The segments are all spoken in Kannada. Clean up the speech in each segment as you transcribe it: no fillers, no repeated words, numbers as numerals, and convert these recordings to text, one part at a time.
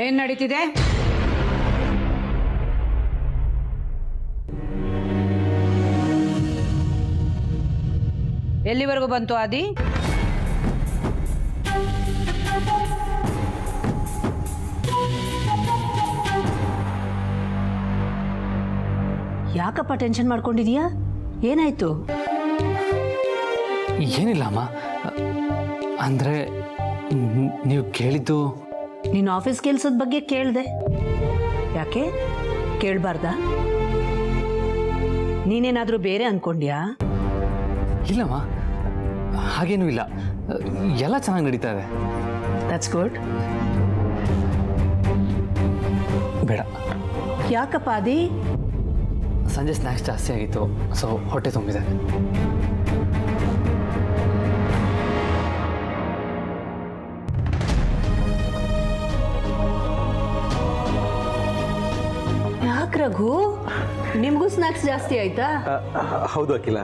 ಏನ್ ನಡೀತಿದೆ? ಎಲ್ಲಿವರೆಗೂ ಬಂತು ಆದಿ? ಯಾಕಪ್ಪ ಟೆನ್ಷನ್ ಮಾಡ್ಕೊಂಡಿದೀಯಾ? ಏನಾಯ್ತು? ಏನಿಲ್ಲ ಅಮ್ಮ, ಅಂದರೆ ನೀವು ಕೇಳಿದ್ದು ನೀನು ಆಫೀಸ್ ಕೆಲಸದ ಬಗ್ಗೆ ಕೇಳಿದೆ. ಯಾಕೆ ಕೇಳಬಾರ್ದ? ನೀನೇನಾದರೂ ಬೇರೆ ಅನ್ಕೊಂಡ್ಯಾ? ಇಲ್ಲಮ್ಮ, ಹಾಗೇನೂ ಇಲ್ಲ, ಎಲ್ಲ ಚೆನ್ನಾಗಿ ನಡೀತಾ ಇದೆ. That's good. ಬೇಡ. ಯಾಕಪ್ಪ ಆದಿ? ಸಂಜೆ ಸ್ನ್ಯಾಕ್ಸ್ ಜಾಸ್ತಿ ಆಗಿತ್ತು, ಸೊ ಹೊಟ್ಟೆ ತುಂಬಿದೆ. ಯಾಕೆ ರಘು, ನಿಮಗೂ ಸ್ನ್ಯಾಕ್ಸ್ ಜಾಸ್ತಿ ಆಯ್ತಾ? ಹೌದು ಅಖಿಲ.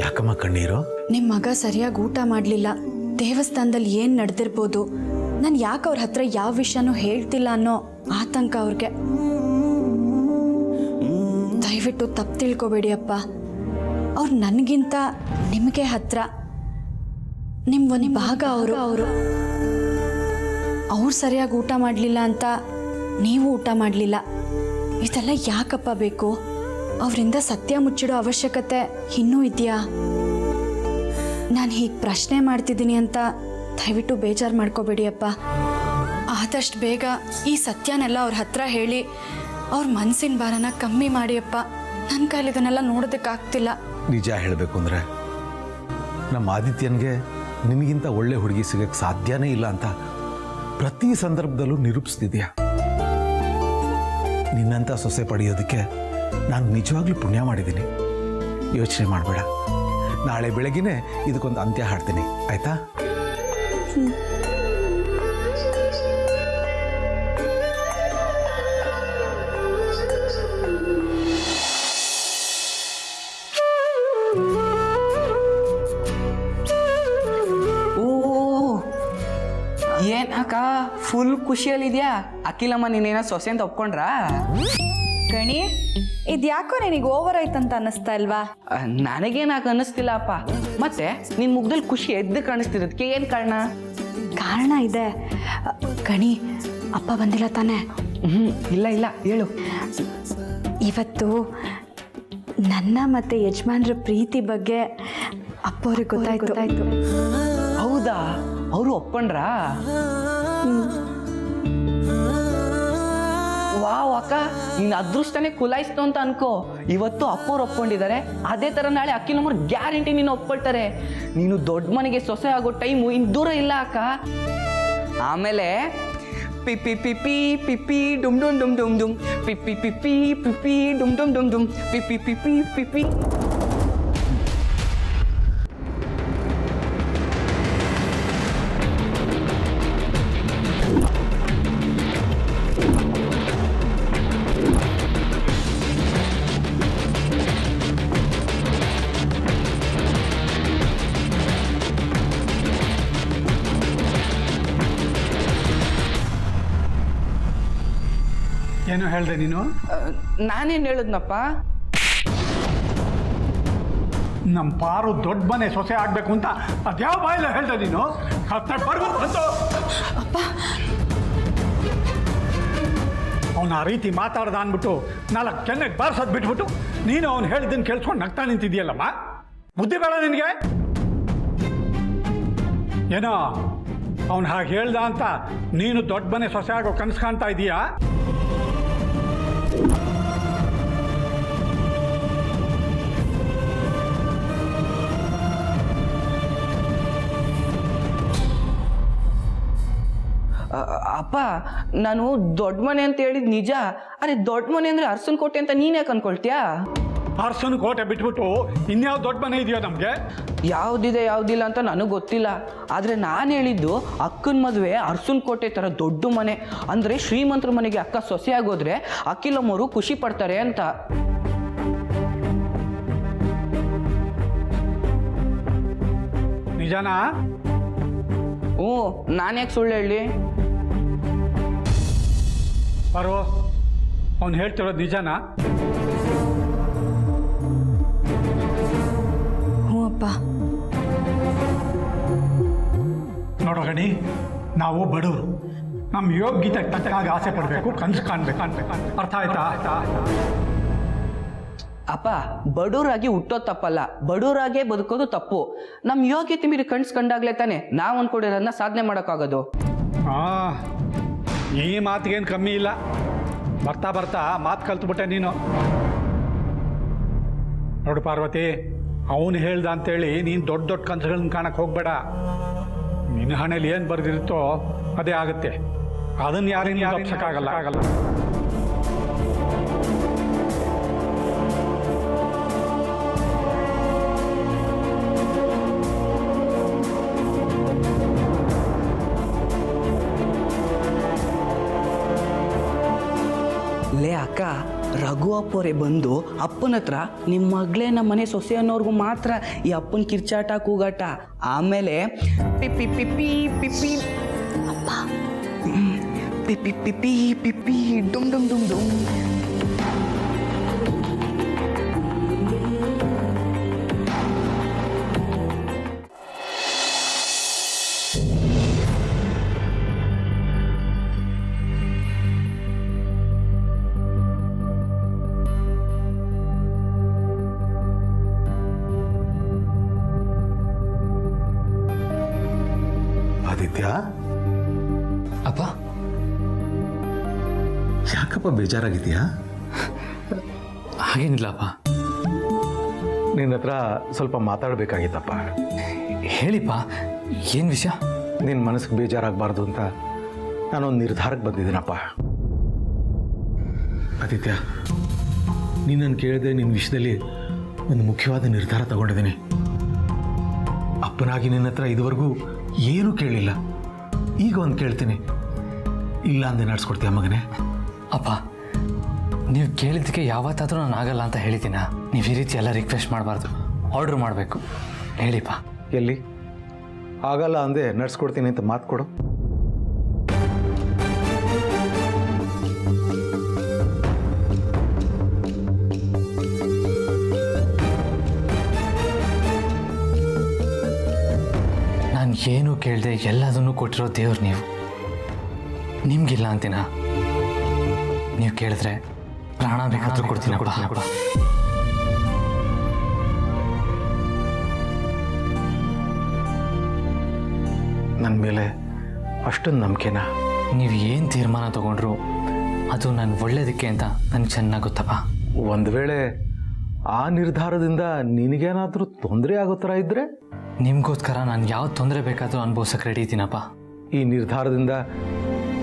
ಯಾಕಮ್ಮ ಕಣ್ಣೀರು? ನಿಮ್ಮ ಮಗ ಸರಿಯಾಗಿ ಊಟ ಮಾಡಲಿಲ್ಲ, ದೇವಸ್ಥಾನದಲ್ಲಿ ಏನು ನಡೆದಿರ್ಬೋದು, ನಾನು ಯಾಕೆ ಅವ್ರ ಹತ್ರ ಯಾವ ವಿಷಯನೂ ಹೇಳ್ತಿಲ್ಲ ಅನ್ನೋ ಆತಂಕ ಅವ್ರಿಗೆ. ದಯವಿಟ್ಟು ತಪ್ಪು ತಿಳ್ಕೊಬೇಡಿ ಅಪ್ಪ. ಅವ್ರು ನನಗಿಂತ ನಿಮಗೆ ಹತ್ರ, ನಿಮ್ಮ ಒಂದು ಭಾಗ ಅವರು. ಅವ್ರು ಸರಿಯಾಗಿ ಊಟ ಮಾಡಲಿಲ್ಲ ಅಂತ ನೀವು ಊಟ ಮಾಡಲಿಲ್ಲ, ಇದೆಲ್ಲ ಯಾಕಪ್ಪ ಬೇಕು? ಅವರಿಂದ ಸತ್ಯ ಮುಚ್ಚಿಡೋ ಅವಶ್ಯಕತೆ ಇನ್ನೂ ಇದೆಯಾ? ನಾನು ಹೀಗೆ ಪ್ರಶ್ನೆ ಮಾಡ್ತಿದ್ದೀನಿ ಅಂತ ದಯವಿಟ್ಟು ಬೇಜಾರು ಮಾಡ್ಕೋಬೇಡಿ ಅಪ್ಪ. ಆದಷ್ಟು ಬೇಗ ಈ ಸತ್ಯನೆಲ್ಲ ಅವ್ರ ಹತ್ರ ಹೇಳಿ ಅವ್ರ ಮನಸ್ಸಿನ ಭಾರನ ಕಮ್ಮಿ ಮಾಡಿ ಅಪ್ಪ. ನನ್ನ ಕೈಲಿ ಇದನ್ನೆಲ್ಲ ನೋಡೋದಕ್ಕಾಗ್ತಿಲ್ಲ. ನಿಜ ಹೇಳಬೇಕು ಅಂದರೆ ನಮ್ಮ ಆದಿತ್ಯನಿಗೆ ನಿಮಗಿಂತ ಒಳ್ಳೆ ಹುಡುಗಿ ಸಿಗಕ್ಕೆ ಸಾಧ್ಯನೇ ಇಲ್ಲ ಅಂತ ಪ್ರತಿ ಸಂದರ್ಭದಲ್ಲೂ ನಿರೂಪಿಸ್ತಿದ್ಯಾ. ನಿನ್ನಂಥ ಸೊಸೆ ಪಡೆಯೋದಕ್ಕೆ ನಾನು ನಿಜವಾಗ್ಲೂ ಪುಣ್ಯ ಮಾಡಿದ್ದೀನಿ. ಯೋಚನೆ ಮಾಡಬೇಡ, ನಾಳೆ ಬೆಳಗ್ಗೆನೇ ಇದಕ್ಕೊಂದು ಅಂತ್ಯ ಹಾಡ್ತೀನಿ, ಆಯ್ತಾ? ಏನಕ್ಕ ಫುಲ್ ಖುಷಿಯಲ್ಲಿದ್ಯಾ? ಅಖಿಲಮ್ಮ ನೀನೇನೋ ಸೊಸೆ ಅಂತ ಒಪ್ಕೊಂಡ್ರಾ? ಗಣಿ, ಇದ್ಯಾಕೋ ನಿನಗೆ ಓವರ್ ಆಯ್ತಂತ ಅನ್ನಿಸ್ತಾ ಇಲ್ವಾ? ನನಗೇನಾಗ ಅನ್ನಿಸ್ತಿಲ್ಲ ಅಪ್ಪ. ಮತ್ತೆ ನಿನ್ ಮುಖದಲ್ಲಿ ಖುಷಿ ಎದ್ದು ಕಾಣಿಸ್ತಿರೋದಕ್ಕೆ ಏನ್ ಕಾರಣ? ಕಾರಣ ಇದೆ ಗಣಿ. ಅಪ್ಪ ಬಂದಿಲ್ಲ ತಾನೆ? ಇಲ್ಲ ಇಲ್ಲ, ಹೇಳು. ಇವತ್ತು ನನ್ನ ಮತ್ತೆ ಯಜಮಾನ್ರ ಪ್ರೀತಿ ಬಗ್ಗೆ ಅಪ್ಪವ್ರಿಗೆ ಗೊತ್ತಾಯ್ತು. ಹೌದಾ? ಅವರು ಒಪ್ಕೊಂಡ್ರಾ? ವಾವ್ ಅಕ್ಕ, ನಿನ್ನ ಅದೃಷ್ಟನೇ ಕುಲಾಯಿಸ್ತು ಅಂತ ಅನ್ಕೋ. ಇವತ್ತು ಅಪ್ಪವ್ರು ಒಪ್ಕೊಂಡಿದ್ದಾರೆ, ಅದೇ ತರ ನಾಳೆ ಅಖಿಲಮ್ಮರು ಗ್ಯಾರಂಟಿ ನೀನು ಒಪ್ಕೊಳ್ತಾರೆ. ನೀನು ದೊಡ್ಡ ಮನೆಗೆ ಸೊಸೆ ಆಗೋ ಟೈಮು ಇನ್ನು ದೂರ ಇಲ್ಲ ಅಕ್ಕ. ಆಮೇಲೆ ಪಿಪಿ ಪಿಪಿ ಪಿಪಿ ಡುಮ್ ಡುಮ್ ಡುಮ್ ಡುಮ್ ಡುಮ್ ಪಿಪಿ ಪಿಪಿ ಪಿಪಿ ಡುಮ್ ಡುಮ್ ಡುಮ್ ಡುಮ್ ಪಿಪಿ ಪಿಪಿ ಪಿಪಿ. ಏನು ಹೇಳ್ದೆ ನೀನು? ನಾನೇನು ಹೇಳಿದ್ನಪ್ಪ? ನಮ್ಮ ಪಾರು ದೊಡ್ಡ ಮನೆ ಸೊಸೆ ಆಗಬೇಕು ಅಂತ ಅದ್ಯಾವ ಬಾಯಿಲ್ಲ ಹೇಳ್ದೆ ನೀನು? ಅವನು ಆ ರೀತಿ ಮಾತಾಡ್ದ ಅಂದ್ಬಿಟ್ಟು 4 ಕೆನ್ನೆಗೆ ಬಾರಿಸೋದು ಬಿಟ್ಬಿಟ್ಟು ನೀನು ಅವ್ನು ಹೇಳಿದ್ದನ್ನು ಕೇಳಿಸ್ಕೊಂಡು ನಗ್ತಾ ನಿಂತಿದ್ಯಲ್ಲಮ್ಮ. ಬುದ್ಧಿ ಬೇಡ ನಿನಗೆ? ಏನೋ ಅವನು ಹಾಗೆ ಹೇಳ್ದ ಅಂತ ನೀನು ದೊಡ್ಡ ಮನೆ ಸೊಸೆ ಆಗೋ ಕನಸು ಕಾಣ್ತಾ ಇದೀಯಾ? ಅಪ್ಪ ನಾನು ದೊಡ್ಡ ಮನೆ ಅಂತ ಹೇಳಿದ್ ನಿಜ. ಅರೆ ದೊಡ್ಡ ಮನೆ ಅಂದ್ರೆ ಅರಸನ್ ಕೋಟೆ ಅಂತ ನೀನ್ ಯಾಕೆ ಅನ್ಕೊಳ್ತೀಯಾ? ಅರಸನ ಕೋಟೆ ಬಿಟ್ಬಿಟ್ಟು ಇನ್ಯಾವ ದೊಡ್ಡ ಮನೆ ಇದೆಯೋ ನಮಗೆ? ಯಾವ್ದಿದೆ ಯಾವ್ದಿಲ್ಲ ಅಂತ ನನಗೆ ಗೊತ್ತಿಲ್ಲ. ಆದ್ರೆ ನಾನು ಹೇಳಿದ್ದು ಅಕ್ಕನ ಮದುವೆ ಅರಸನ್ ಕೋಟೆ ತರ ದೊಡ್ಡ ಮನೆ ಅಂದ್ರೆ ಶ್ರೀಮಂತರ ಮನೆಗೆ ಅಕ್ಕ ಸೊಸೆ ಆಗೋದ್ರೆ ಅಖಿಲಮ್ಮರು ಖುಷಿ ಪಡ್ತಾರೆ ಅಂತ. ನಿಜನಾ? ನಾನು ಯಾಕೆ ಸುಳ್ಳು ಹೇಳಿ? ಬರೋ, ಅವ್ನು ಹೇಳ್ತಿರೋದು ನಿಜನಾ? ಹ್ಞೂ ಅಪ್ಪ. ನೋಡೋ ಗಣಿ, ನಾವು ಬಡವರು, ನಮ್ಮ ಯೋಗ್ಯತೆಗೆ ತಕ್ಕಾಗಿ ಆಸೆ ಪಡಬೇಕು, ಕನಸು ಕಾಣ್ಬೇಕು. ಅರ್ಥ ಆಯ್ತಾ? ಅಪ್ಪ ಬಡವರಾಗಿ ಹುಟ್ಟೋದು ತಪ್ಪಲ್ಲ, ಬಡವರಾಗೇ ಬದುಕೋದು ತಪ್ಪು. ನಮ್ಮ ಯೋಗ್ಯತೆ ಮೀರಿ ಕಣ್ಸ್ಕೊಂಡಾಗ್ಲೇ ತಾನೆ ನಾವು ಅನ್ಕೊಂಡಿರೋದನ್ನ ಸಾಧನೆ ಮಾಡೋಕ್ಕಾಗೋದು. ಈ ಮಾತಿಗೇನು ಕಮ್ಮಿ ಇಲ್ಲ. ಬರ್ತಾ ಬರ್ತಾ ಮಾತು ಕಲ್ತ್ಬಿಟ್ಟೆ ನೀನು. ನೋಡು ಪಾರ್ವತಿ, ಅವನು ಹೇಳ್ದ ಅಂತೇಳಿ ನೀನು ದೊಡ್ಡ ದೊಡ್ಡ ಕನಸುಗಳನ್ನ ಕಾಣಕ್ಕೆ ಹೋಗ್ಬೇಡ. ನಿನ್ನ ಹಣೆಯಲ್ಲಿ ಏನು ಬರೆದಿರುತ್ತೋ ಅದೇ ಆಗುತ್ತೆ. ಅದನ್ನು ಯಾರೇನು ತಪ್ಸಕ್ಕಾಗಲ್ಲ. ಲೇ ಅಕ್ಕ, ರಘು ಅಪ್ಪೋರೆ ಬಂದು ಅಪ್ಪನ ಹತ್ರ ನಿಮ್ಮ ಮಗಳೇ ನಮ್ಮ ಮನೆ ಸೊಸೆ ಅನ್ನೋರ್ಗು ಮಾತ್ರ ಈ ಅಪ್ಪನ ಕಿರ್ಚಾಟ ಕೂಗಾಟ, ಆಮೇಲೆ ಪಿಪಿ ಪಿಪಿ ಪಿಪಿ ಅಪ್ಪ ಪಿಪಿ ಪಿಪಿ ಪಿಪಿ ಡುಮ್ ಡುಮ್ ಡುಮ್ ಡುಮ್. ಆದಿತ್ಯ, ಅಪ್ಪ ಯಾಕಪ್ಪ ಬೇಜಾರಾಗಿದೆಯಾ? ಹಾಗೇನಿಲ್ಲಪ್ಪ. ನಿನ್ನ ಹತ್ರ ಸ್ವಲ್ಪ ಮಾತಾಡಬೇಕಾಗಿತ್ತಪ್ಪ. ಹೇಳಿಪ್ಪ, ಏನು ವಿಷಯ? ನಿನ್ನ ಮನಸ್ಸಿಗೆ ಬೇಜಾರಾಗಬಾರ್ದು ಅಂತ ನಾನೊಂದು ನಿರ್ಧಾರಕ್ಕೆ ಬಂದಿದ್ದೀನಪ್ಪ. ಆದಿತ್ಯ, ನಿನ್ನನ್ನು ಕೇಳಿದೆ, ನಿನ್ನ ವಿಷಯದಲ್ಲಿ ಒಂದು ಮುಖ್ಯವಾದ ನಿರ್ಧಾರ ತಗೊಂಡಿದ್ದೀನಿ. ಅಪ್ಪನಾಗಿ ನಿನ್ನ ಹತ್ರ ಇದುವರೆಗೂ ಏನೂ ಕೇಳಿಲ್ಲ, ಈಗ ಒಂದು ಕೇಳ್ತೀನಿ. ಇಲ್ಲ ಅಂದೆ ನಡೆಸ್ಕೊಡ್ತೀಯ ಮಗನೇ? ಅಪ್ಪ, ನೀವು ಕೇಳಿದ್ದಕ್ಕೆ ಯಾವತ್ತಾದರೂ ನಾನು ಆಗಲ್ಲ ಅಂತ ಹೇಳಿದ್ದೀನ? ನೀವು ಈ ರೀತಿ ಎಲ್ಲ ರಿಕ್ವೆಸ್ಟ್ ಮಾಡಬಾರ್ದು, ಆರ್ಡ್ರ್ ಮಾಡಬೇಕು. ಹೇಳಿಪ್ಪ. ಎಲ್ಲಿ ಆಗಲ್ಲ ಅಂದೆ ನಡೆಸ್ಕೊಡ್ತೀನಿ ಅಂತ ಮಾತು ಕೊಡು. ನಾನು ಏನು ಕೇಳಿದೆ ಎಲ್ಲದನ್ನೂ ಕೊಟ್ಟಿರೋ ದೇವ್ರು ನೀವು. ನಿಮ್ಗಿಲ್ಲ ಅಂತೀನ? ನೀವು ಕೇಳಿದ್ರೆ ಪ್ರಾಣ ಬೇಕಾದ್ರೂ ಕೊಡ್ತೀನಿ. ಕೂಡ ನನ್ನ ಮೇಲೆ ಅಷ್ಟೊಂದು ನಂಬಿಕೆನಾ? ನೀವು ಏನು ತೀರ್ಮಾನ ತಗೊಂಡ್ರು ಅದು ನನ್ನ ಒಳ್ಳೇದಕ್ಕೆ ಅಂತ ನನಗೆ ಚೆನ್ನಾಗಿ ಗೊತ್ತಪ್ಪ. ಒಂದು ವೇಳೆ ಆ ನಿರ್ಧಾರದಿಂದ ನಿನಗೇನಾದರೂ ತೊಂದರೆ ಆಗೋ ಥರ ಇದ್ದರೆ? ನಿಮಗೋಸ್ಕರ ನಾನು ಯಾವ ತೊಂದರೆ ಬೇಕಾದರೂ ಅನುಭವಿಸೋಕೆ ರೆಡಿ ಇದ್ದೀನಪ್ಪ. ಈ ನಿರ್ಧಾರದಿಂದ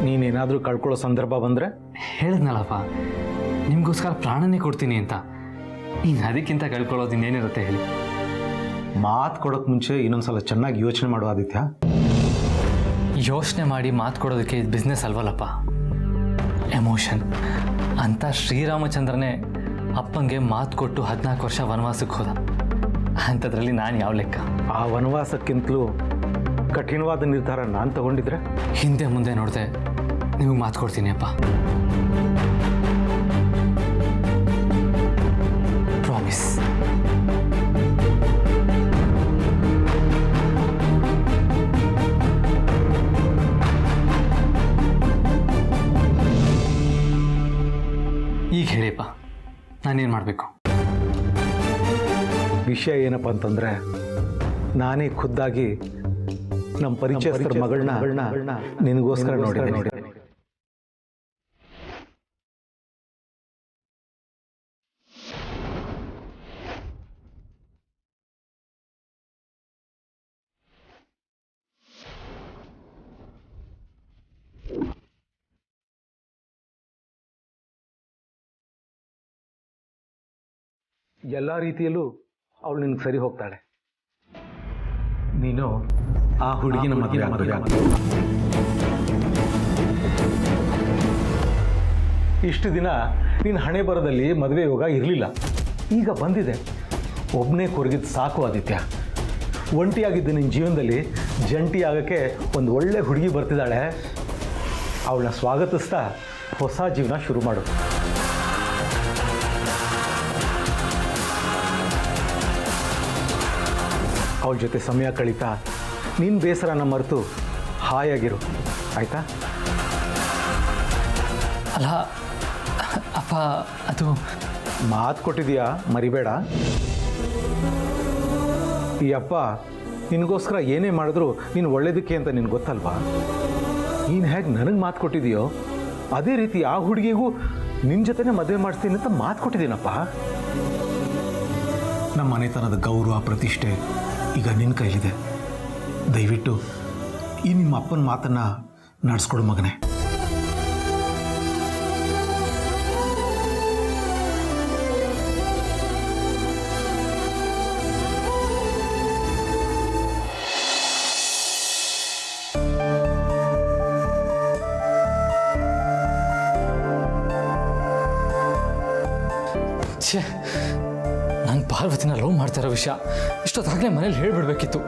ನೀನೇನಾದರೂ ಕಳ್ಕೊಳ್ಳೋ ಸಂದರ್ಭ ಬಂದರೆ? ಹೇಳಿದ್ನಲ್ಲಪ್ಪ, ನಿಮಗೋಸ್ಕರ ಪ್ರಾಣನೇ ಕೊಡ್ತೀನಿ ಅಂತ. ಇನ್ನು ಅದಕ್ಕಿಂತ ಕಳ್ಕೊಳ್ಳೋದು ಇನ್ನೇನಿರುತ್ತೆ ಹೇಳಿ? ಮಾತು ಕೊಡೋಕ್ಕೆ ಮುಂಚೆ ಇನ್ನೊಂದ್ಸಲ ಚೆನ್ನಾಗಿ ಯೋಚನೆ ಮಾಡು ಆದಿತ್ಯ. ಯೋಚನೆ ಮಾಡಿ ಮಾತು ಕೊಡೋದಕ್ಕೆ ಇದು ಬಿಸ್ನೆಸ್ ಅಲ್ವಲ್ಲಪ್ಪ, ಎಮೋಷನ್ ಅಂತ. ಶ್ರೀರಾಮಚಂದ್ರನೇ ಅಪ್ಪಂಗೆ ಮಾತು ಕೊಟ್ಟು 14 ವರ್ಷ ವನವಾಸಕ್ಕೆ ಹೋದ. ಅಂಥದ್ರಲ್ಲಿ ನಾನು ಯಾವ ಲೆಕ್ಕ? ಆ ವನವಾಸಕ್ಕಿಂತಲೂ ಕಠಿಣವಾದ ನಿರ್ಧಾರ ನಾನು ತಗೊಂಡಿದ್ರೆ? ಹಿಂದೆ ಮುಂದೆ ನೋಡಿದೆ ನಿಮಗೆ ಮಾತು ಕೊಡ್ತೀನಿ ಅಪ್ಪ. ಪ್ರಾಮಿಸ್. ಈಗ ಹೇಳಿಪ್ಪ, ನಾನೇನು ಮಾಡಬೇಕು? ವಿಷಯ ಏನಪ್ಪ ಅಂತಂದರೆ, ನಾನೇ ಖುದ್ದಾಗಿ ನಮ್ಮ ಪರಿಚಯಸ್ಥರ ಮಗಳನ್ನ ನಿನಗೋಸ್ಕರ ನೋಡಿದ್ದೀನಿ. ಅಪ್ಪ, ಎಲ್ಲ ರೀತಿಯಲ್ಲೂ ಅವಳು ನಿನಗೆ ಸರಿ ಹೋಗ್ತಾಳೆ. ನೀನು ಆ ಹುಡುಗಿನ ಮದುವೆ ಆಗಬೇಕು. ಇಷ್ಟು ದಿನ ನಿನ್ನ ಹಣೆ ಬರದಲ್ಲಿ ಮದುವೆ ಯೋಗ ಇರಲಿಲ್ಲ, ಈಗ ಬಂದಿದೆ. ಒಬ್ಬನೇ ಕೊರಗಿದ್ದು ಸಾಕು ಆದಿತ್ಯ. ಒಂಟಿಯಾಗಿದ್ದು ನಿನ್ನ ಜೀವನದಲ್ಲಿ ಜಂಟಿ ಆಗೋಕ್ಕೆ ಒಂದು ಒಳ್ಳೆ ಹುಡುಗಿ ಬರ್ತಿದ್ದಾಳೆ. ಅವಳನ್ನ ಸ್ವಾಗತಿಸ್ತಾ ಹೊಸ ಜೀವನ ಶುರು ಮಾಡು. ಅವಳ ಜೊತೆ ಸಮಯ ಕಳೀತಾ ನಿನ್ನ ಬೇಸರನ ಮರೆತು ಹಾಯಾಗಿರು, ಆಯಿತಾ? ಅಲ್ಲ ಅಪ್ಪ, ಅದು ಮಾತು ಕೊಟ್ಟಿದೀಯಾ, ಮರಿಬೇಡ. ಈ ಅಪ್ಪ ನಿನಗೋಸ್ಕರ ಏನೇ ಮಾಡಿದ್ರು ನೀನು ಒಳ್ಳೇದಕ್ಕೆ ಅಂತ ನಿನ್ಗೆ ಗೊತ್ತಲ್ವಾ? ನೀನು ಹೇಗೆ ನನಗೆ ಮಾತು ಕೊಟ್ಟಿದೆಯೋ ಅದೇ ರೀತಿ ಆ ಹುಡುಗಿಗೂ ನಿನ್ನ ಜೊತೆನೇ ಮದುವೆ ಮಾಡಿಸ್ತೀನಿ ಅಂತ ಮಾತು ಕೊಟ್ಟಿದ್ದೀನಪ್ಪ. ನಮ್ಮ ಮನೆತನದ ಗೌರವ ಪ್ರತಿಷ್ಠೆ ಈಗ ನಿನ್ನ ಕೈಲಿದೆ. ದಯವಿಟ್ಟು ಈ ನಿಮ್ಮ ಅಪ್ಪನ ಮಾತನ್ನು ನಡೆಸ್ಕೊಡು ಮಗನೇ. ಛೇ, ನಾನು ಪಾರ್ವತಿನ ಲವ್ ಮಾಡ್ತಾ ಇರೋ ವಿಷಯ ಇಷ್ಟೊತ್ತಾಗಲೇ ಮನೇಲಿ ಹೇಳಿಬಿಡ್ಬೇಕಿತ್ತು.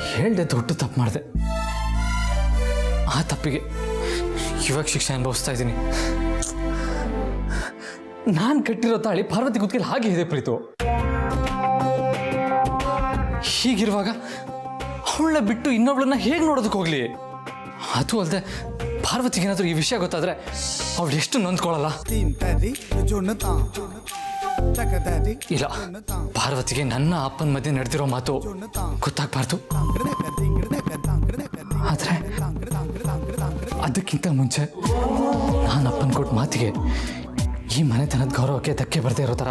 ಹೇಳ್ದೆ ದೊಡ್ಡ ತಪ್ಪು ಮಾಡಿದೆ. ಆ ತಪ್ಪಿಗೆ ಇವಾಗ ಶಿಕ್ಷೆ ಅನುಭವಿಸ್ತಾ ಇದ್ದೀನಿ. ನಾನು ಕಟ್ಟಿರೋ ತಾಳಿ ಪಾರ್ವತಿ ಕುತ್ತಿಗೆಯಲ್ಲಿ ಹಾಗೆ ಇದೆ ಪ್ರೀತು. ಹೀಗಿರುವಾಗ ಅವಳನ್ನ ಬಿಟ್ಟು ಇನ್ನೊಬ್ಳನ್ನ ಹೇಗೆ ನೋಡೋದಕ್ಕೆ ಹೋಗ್ಲಿ? ಅದು ಅಲ್ಲದೆ ಪಾರ್ವತಿಗೇನಾದರೂ ಈ ವಿಷಯ ಗೊತ್ತಾದರೆ ಅವಳು ಎಷ್ಟು ನೊಂದ್ಕೊಳ್ಳಲ್ಲ. ಇಲ್ಲ, ಪಾರ್ವತಿಗೆ ನನ್ನ ಅಪ್ಪನ ಮಧ್ಯೆ ನಡೆದಿರೋ ಮಾತು ಗೊತ್ತಾಗಬಾರ್ದು. ಆದರೆ ಅದಕ್ಕಿಂತ ಮುಂಚೆ ನಾನು ಅಪ್ಪನ ಕೊಟ್ಟ ಮಾತಿಗೆ ಈ ಮನೆತನದ ಗೌರವಕ್ಕೆ ಧಕ್ಕೆ ಬರದೇ ಇರೋ ಥರ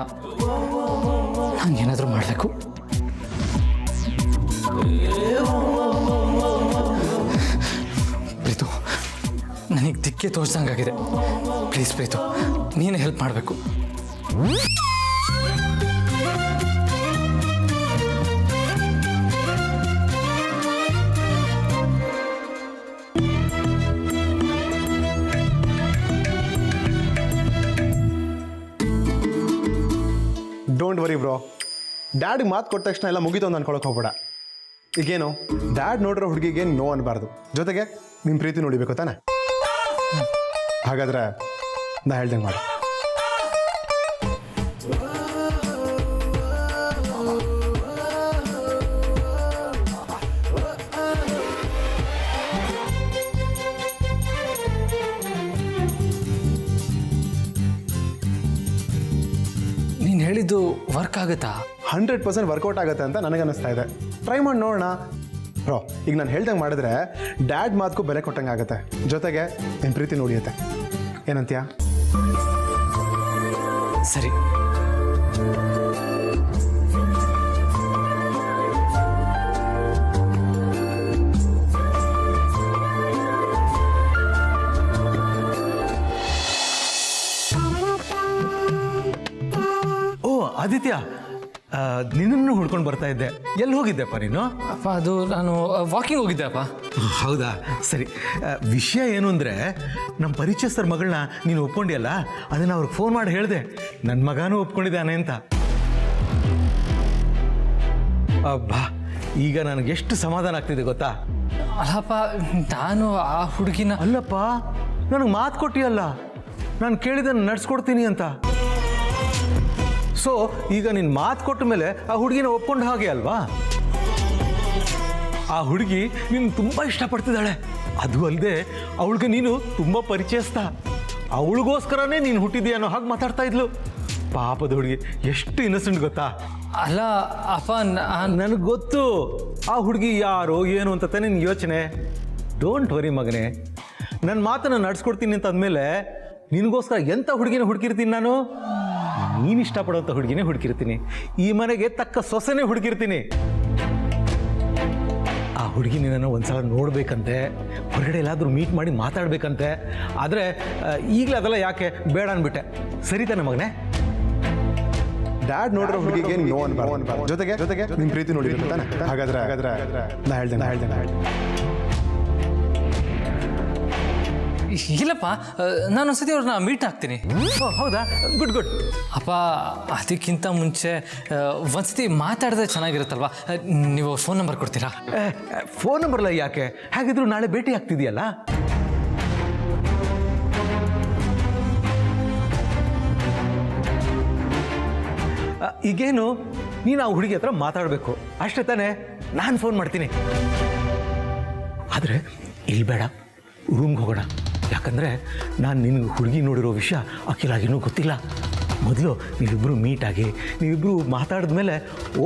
ನಾನು ಏನಾದರೂ ಮಾಡಬೇಕು. ಪ್ರೀತು, ನನಗೆ ದಿಕ್ಕೆ ತೋರಿಸ್ದಂಗಾಗಿದೆ. ಪ್ಲೀಸ್ ಪ್ರೀತು, ನೀನೇ ಹೆಲ್ಪ್ ಮಾಡಬೇಕು. ಡೋಂಟ್ ವರಿ ಬ್ರೋ, ಡ್ಯಾಡ್ಗೆ ಮಾತು ಕೊಟ್ಟ ತಕ್ಷಣ ಎಲ್ಲ ಮುಗಿತು ಅಂತ ಅನ್ಕೊಳಕ್ಕೆ ಹೋಗ್ಬೇಡ. ಈಗೇನು ಡ್ಯಾಡ್ ನೋಡಿರೋ ಹುಡುಗಿಗೆ ನೋ ಅನ್ಬಾರ್ದು, ಜೊತೆಗೆ ನಿಮ್ಮ ಪ್ರೀತಿ ನೋಡಿಬೇಕು ತಾನೆ. ಹಾಗಾದ್ರೆ ನಾ ಹೇಳ್ದಂಗೆ ಮಾಡು. ನೀನು ಹೇಳಿದ್ದು ವರ್ಕ್ ಆಗುತ್ತಾ? 100% ವರ್ಕೌಟ್ ಆಗುತ್ತೆ ಅಂತ ನನಗನ್ನಿಸ್ತಾ ಇದೆ. ಟ್ರೈ ಮಾಡಿ ನೋಡೋಣ ಬ್ರೋ. ಈಗ ನಾನು ಹೇಳ್ದಂಗೆ ಮಾಡಿದ್ರೆ ಡ್ಯಾಡ್ ಮಾತಕ್ಕೂ ಬೆಲೆ ಕೊಟ್ಟಂಗೆ ಆಗುತ್ತೆ, ಜೊತೆಗೆ ನಿಮ್ಮ ಪ್ರೀತಿ ನೋಡಿಯುತ್ತೆ. ಏನಂತೀಯ? ಸರಿ. ಓ ಆದಿತ್ಯ, ನಿನ್ನನ್ನು ಹುಡ್ಕೊಂಡು ಬರ್ತಾ ಇದ್ದೆ. ಎಲ್ಲಿ ಹೋಗಿದ್ದೆಪ್ಪ ನೀನು? ಅಪ್ಪ, ಅದು ನಾನು ವಾಕಿಂಗ್ ಹೋಗಿದ್ದೆ ಅಪ್ಪ. ಹೌದಾ, ಸರಿ. ವಿಷಯ ಏನು ಅಂದರೆ, ನಮ್ಮ ಪರಿಚಯಸ್ಥರ ಮಗಳನ್ನ ನೀನು ಒಪ್ಕೊಂಡಿಯಲ್ಲ, ಅದನ್ನು ಅವ್ರಿಗೆ ಫೋನ್ ಮಾಡಿ ಹೇಳಿದೆ ನನ್ನ ಮಗನೂ ಒಪ್ಕೊಂಡಿದ್ದಾನೆ ಅಂತ. ಅಬ್ಬಾ, ಈಗ ನನಗೆ ಎಷ್ಟು ಸಮಾಧಾನ ಆಗ್ತಿದೆ ಗೊತ್ತಾ? ಅಲ್ಲಪ್ಪ, ನಾನು ಆ ಹುಡುಗಿನ ಅಲ್ಲಪ್ಪ, ನನಗೆ ಮಾತು ಕೊಟ್ಟಿಯಲ್ಲ ನಾನು ಕೇಳಿದ್ದನ್ನು ನಡ್ಸ್ಕೊಡ್ತೀನಿ ಅಂತ. ಸೊ ಈಗ ನೀನು ಮಾತು ಕೊಟ್ಟ ಮೇಲೆ ಆ ಹುಡುಗಿನ ಒಪ್ಕೊಂಡು ಹಾಗೆ ಅಲ್ವಾ? ಆ ಹುಡುಗಿ ನೀನು ತುಂಬ ಇಷ್ಟಪಡ್ತಿದ್ದಾಳೆ. ಅದು ಅಲ್ಲದೆ ಅವಳಿಗೆ ನೀನು ತುಂಬ ಪರಿಚಯಿಸ್ತಾ. ಅವಳಿಗೋಸ್ಕರನೇ ನೀನು ಹುಟ್ಟಿದ್ದೀಯ ಅನ್ನೋ ಹಾಗೆ ಮಾತಾಡ್ತಾ ಇದ್ಲು. ಪಾಪದ ಹುಡುಗಿ ಎಷ್ಟು ಇನ್ನಸೆಂಟ್ ಗೊತ್ತಾ? ಅಲ್ಲ ಅಪ್ಪ, ನನಗೆ ಗೊತ್ತು ಆ ಹುಡುಗಿ ಯಾರು ಏನು ಅಂತ ನಿನ್ನ ಯೋಚನೆ. ಡೋಂಟ್ ವರಿ ಮಗನೇ, ನನ್ನ ಮಾತನ್ನು ನಡ್ಸ್ಕೊಡ್ತೀನಿ ಅಂತ ಅಂದಮೇಲೆ ನಿನಗೋಸ್ಕರ ಎಂಥ ಹುಡುಗಿನ ಹುಡುಕಿರ್ತೀನಿ ನಾನು? ನೀನು ಇಷ್ಟಪಡೋಂಥ ಹುಡುಗಿನೇ ಹುಡುಕಿರ್ತೀನಿ. ಈ ಮನೆಗೆ ತಕ್ಕ ಸೊಸೆನೇ ಹುಡುಕಿರ್ತೀನಿ. ಆ ಹುಡುಗಿ ನಿನ್ನನ್ನು ಒಂದ್ಸಲ ನೋಡಬೇಕಂತೆ, ಹೊರಗಡೆ ಎಲ್ಲಾದರೂ ಮೀಟ್ ಮಾಡಿ ಮಾತಾಡಬೇಕಂತೆ. ಆದರೆ ಈಗಲೇ ಅದೆಲ್ಲ ಯಾಕೆ ಬೇಡ ಅಂದ್ಬಿಟ್ಟೆ. ಸರಿ ತಾನೆ ಮಗನೇ? ಡ್ಯಾಡ್ ನೋಡಿರೋ ಹುಡುಗಿಗೆ ನೋ ಅನ್ಬಾರ್ದು. ಜೊತೆಗೆ ನಿನ್ನ ಪ್ರೀತಿ ನೋಡಿದ್ರೆ ತಾನೆ. ಹಾಗಾದ್ರೆ ನಾ ಹೇಳ್ದೆ. ಇಲ್ಲಪ್ಪ, ನಾನು ಒಂದ್ಸತಿ ಅವ್ರನ್ನ ಮೀಟ್ ಆಗ್ತೀನಿ. ಹೌದಾ? ಗುಡ್. ಅಪ್ಪ, ಅದಕ್ಕಿಂತ ಮುಂಚೆ ಒಂದ್ಸತಿ ಮಾತಾಡಿದ್ರೆ ಚೆನ್ನಾಗಿರುತ್ತಲ್ವಾ? ನೀವು ಫೋನ್ ನಂಬರ್ ಕೊಡ್ತೀರಾ? ಫೋನ್ ನಂಬರ್ಲ ಯಾಕೆ? ಹಾಗಿದ್ರು ನಾಳೆ ಭೇಟಿ ಆಗ್ತಿದೆಯಲ್ಲ. ಈಗೇನು, ನೀನು ಆ ಹುಡುಗಿ ಹತ್ರ ಮಾತಾಡಬೇಕು ಅಷ್ಟೇ ತಾನೇ? ನಾನು ಫೋನ್ ಮಾಡ್ತೀನಿ. ಆದರೆ ಇಲ್ಲಿ ಬೇಡ, ರೂಮ್ಗೆ ಹೋಗೋಣ. ಯಾಕಂದರೆ ನಾನು ನಿನಗೆ ಹುಡುಗಿ ನೋಡಿರೋ ವಿಷಯ ಅಖಿಲಾಗಿನ್ನೂ ಗೊತ್ತಿಲ್ಲ. ಮೊದಲು ನೀವಿಬ್ಬರು ಮೀಟಾಗಿ ನೀವಿಬ್ಬರು ಮಾತಾಡಿದ್ಮೇಲೆ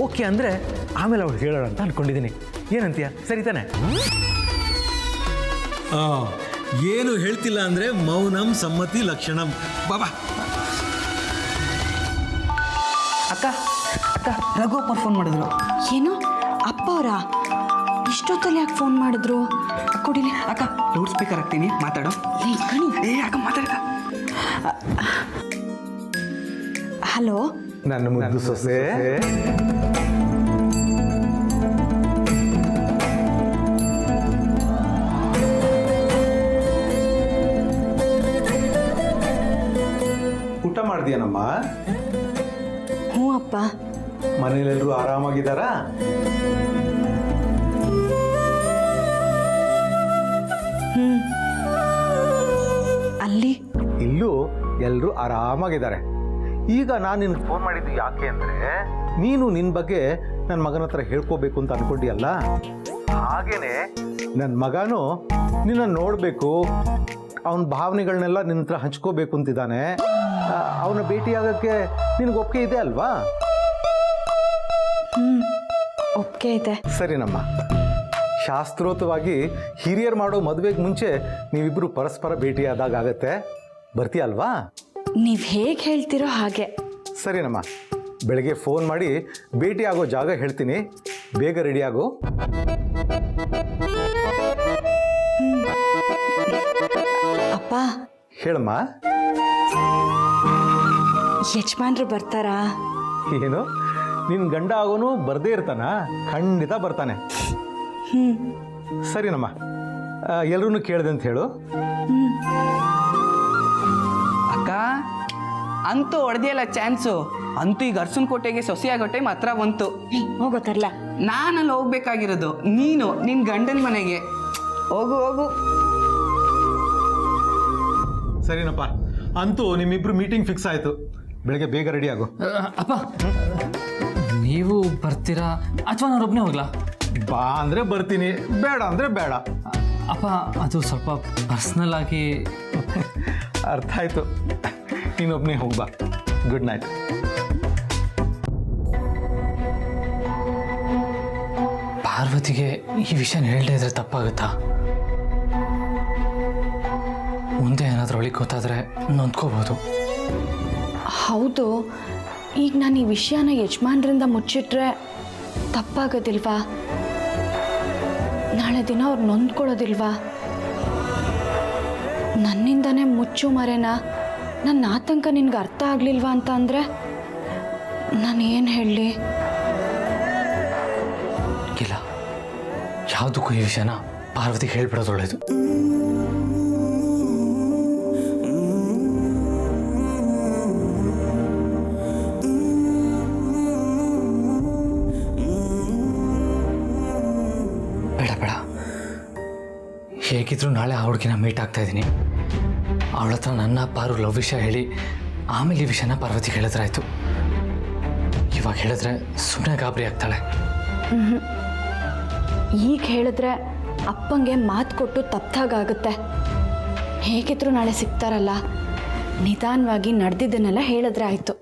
ಓಕೆ ಅಂದರೆ ಆಮೇಲೆ ಅವಳು ಹೇಳೋಣ ಅಂತ ಅಂದ್ಕೊಂಡಿದ್ದೀನಿ. ಏನಂತೀಯ? ಸರಿ ತಾನೆ? ಏನು ಹೇಳ್ತಿಲ್ಲ ಅಂದರೆ ಮೌನಂ ಸಮ್ಮತಿ ಲಕ್ಷಣಂ. ಬಾಬಾ. ಅಕ್ಕ ರಘುಪ್ಪ ಫೋನ್ ಮಾಡಿದ್ರು. ಏನು ಅಪ್ಪ ಅವರಾ? ಇಷ್ಟೊತ್ತಲ್ಲಿ ಯಾಕೆ ಫೋನ್ ಮಾಡಿದ್ರು? ಕೊಡಿಲಿ ಅಕ್ಕ, ಲೌಡ್ ಸ್ಪೀಕರ್ ಹಾಕ್ತೀನಿ, ಮಾತಾಡು. ಅಕ್ಕ ಮಾತಾಡ. ಹಲೋ, ನನ್ನ ಮುದ್ದು ಸೊಸೆ. ಊಟ ಮಾಡಿದ್ಯಾನಮ್ಮ? ಹ್ಞೂ ಅಪ್ಪ. ಮನೇಲೆಲ್ಲರೂ ಆರಾಮಾಗಿದ್ದಾರಾ? ಅಲ್ಲಿ ಇಲ್ಲೂ ಎಲ್ಲರೂ ಆರಾಮಾಗಿದ್ದಾರೆ. ಈಗ ನಾನು ನಿನ್ಗೆ ಫೋನ್ ಮಾಡಿದ್ದು ಯಾಕೆ ಅಂದರೆ, ನೀನು ನಿನ್ನ ಬಗ್ಗೆ ನನ್ನ ಮಗನ ಹತ್ರ ಹೇಳ್ಕೋಬೇಕು ಅಂತ ಅನ್ಕೊಂಡಿಯಲ್ಲ, ಹಾಗೇನೆ ನನ್ನ ಮಗನೂ ನಿನ್ನ ನೋಡಬೇಕು, ಅವನ ಭಾವನೆಗಳನ್ನೆಲ್ಲ ನಿನ್ನ ಹತ್ರ ಹಂಚ್ಕೋಬೇಕು ಅಂತಿದ್ದಾನೆ. ಅವನ ಭೇಟಿಯಾಗಕ್ಕೆ ನಿನಗೆ ಒಪ್ಪಿಗೆ ಇದೆ ಅಲ್ವಾ? ಒಪ್ಪಿಗೆ ಇದೆ. ಸರಿನಮ್ಮ. ಶಾಸ್ತ್ರೋತವಾಗಿ ಹಿರಿಯರು ಮಾಡೋ ಮದುವೆಗೆ ಮುಂಚೆ ನೀವಿಬ್ಬರು ಪರಸ್ಪರ ಭೇಟಿಯಾದಾಗ ಆಗತ್ತೆ. ಬರ್ತೀಯ ಅಲ್ವಾ? ನೀವು ಹೇಗೆ ಹೇಳ್ತಿರೋ ಹಾಗೆ. ಸರಿನಮ್ಮ, ಬೆಳಗ್ಗೆ ಫೋನ್ ಮಾಡಿ ಭೇಟಿ ಆಗೋ ಜಾಗ ಹೇಳ್ತೀನಿ, ಬೇಗ ರೆಡಿ ಆಗು. ಅಪ್ಪ, ಹೇಳಮ್ಮ. ಯಜಮಾನ್ರು ಬರ್ತಾರಾ? ಏನು, ನಿನ್ನ ಗಂಡ ಆಗೋನು ಬರ್ದೇ ಇರ್ತಾನ? ಖಂಡಿತ ಬರ್ತಾನೆ. ಸರಿನಮ್ಮ, ಎಲ್ಲರೂ ಕೇಳಿದೆ ಅಂತ ಹೇಳು. ಅಕ್ಕ, ಅಂತೂ ಹೊಡೆದಿಯಲ್ಲ ಚಾನ್ಸು. ಅಂತೂ ಈಗ ಅರ್ಸನಕೋಟೆಗೆ ಸೊಸೆಯಾಗೋ ಟೈಮ್ ಹತ್ರ ಬಂತು. ಹೋಗೋತರ್ಲ. ನಾನಲ್ಲಿ ಹೋಗ್ಬೇಕಾಗಿರೋದು, ನೀನು ನಿನ್ನ ಗಂಡನ ಮನೆಗೆ ಹೋಗು. ಸರಿನಪ್ಪ, ಅಂತೂ ನಿಮ್ಮಿಬ್ರು ಮೀಟಿಂಗ್ ಫಿಕ್ಸ್ ಆಯಿತು. ಬೆಳಗ್ಗೆ ಬೇಗ ರೆಡಿ ಆಗು. ಅಪ್ಪ, ನೀವು ಬರ್ತೀರಾ ಅಥವಾ ನಾನೊಬ್ಬನೇ ಹೋಗ್ಲಾ? ಬಾ ಅಂದರೆ ಬರ್ತೀನಿ, ಬೇಡ ಅಂದರೆ ಬೇಡ. ಅಪ್ಪ, ಅದು ಸ್ವಲ್ಪ ಪರ್ಸ್ನಲ್ ಆಗಿ. ಅರ್ಥ ಆಯಿತು, ನೀನೊಬ್ಬನೇ ಹೋಗ್ಬಾ. Good night. ಪಾರ್ವತಿಗೆ ಈ ವಿಷಯನ ಹೇಳದೇ ಇದ್ರೆ ತಪ್ಪಾಗುತ್ತಾ? ಮುಂದೆ ಏನಾದರೂ ಅವಳಿಗೆ ಗೊತ್ತಾದರೆ ನೊಂದ್ಕೋಬೋದು. ಹೌದು, ಈಗ ನಾನು ಈ ವಿಷಯನ ಯಜಮಾನ್ರಿಂದ ಮುಚ್ಚಿಟ್ರೆ ತಪ್ಪಾಗೋದಿಲ್ವಾ? ನಾಳೆ ದಿನ ಅವ್ರು ನೊಂದ್ಕೊಳ್ಳೋದಿಲ್ವಾ? ನನ್ನಿಂದನೇ ಮುಚ್ಚು ಮರೆನಾ? ನನ್ನ ಆತಂಕ ನಿನ್ಗೆ ಅರ್ಥ ಆಗಲಿಲ್ವಾ ಅಂತ ಅಂದರೆ ನಾನು ಏನು ಹೇಳಲಿ? ಇಲ್ಲ, ಯಾವುದಕ್ಕೂ ಈ ವಿಷಯನ ಪಾರ್ವತಿಗೆ ಹೇಳ್ಬಿಡೋದು ಒಳ್ಳೆಯದು. ಬೇಡ, ಹೇಗಿದ್ರು ನಾಳೆ ಆ ಹುಡುಗಿನ ಮೀಟ್ ಆಗ್ತಾ ಇದ್ದೀನಿ. ಅವಳ ಹತ್ರ ನನ್ನ ಪಾರು ಲವ್ ವಿಷಯ ಹೇಳಿ ಆಮೇಲೆ ಈ ವಿಷಯನ ಪಾರ್ವತಿಗೆ ಹೇಳಿದ್ರಾಯ್ತು. ಇವಾಗ ಹೇಳಿದ್ರೆ ಸುಮ್ಮನೆ ಗಾಬರಿ ಆಗ್ತಾಳೆ. ಈಗ ಹೇಳಿದ್ರೆ ಅಪ್ಪಂಗೆ ಮಾತು ಕೊಟ್ಟು ತಪ್ಪಾಗುತ್ತೆ. ಹೇಗಿದ್ರು ನಾಳೆ ಸಿಗ್ತಾರಲ್ಲ, ನಿಧಾನವಾಗಿ ನಡೆದಿದ್ದನ್ನೆಲ್ಲ ಹೇಳಿದ್ರೆ ಆಯಿತು.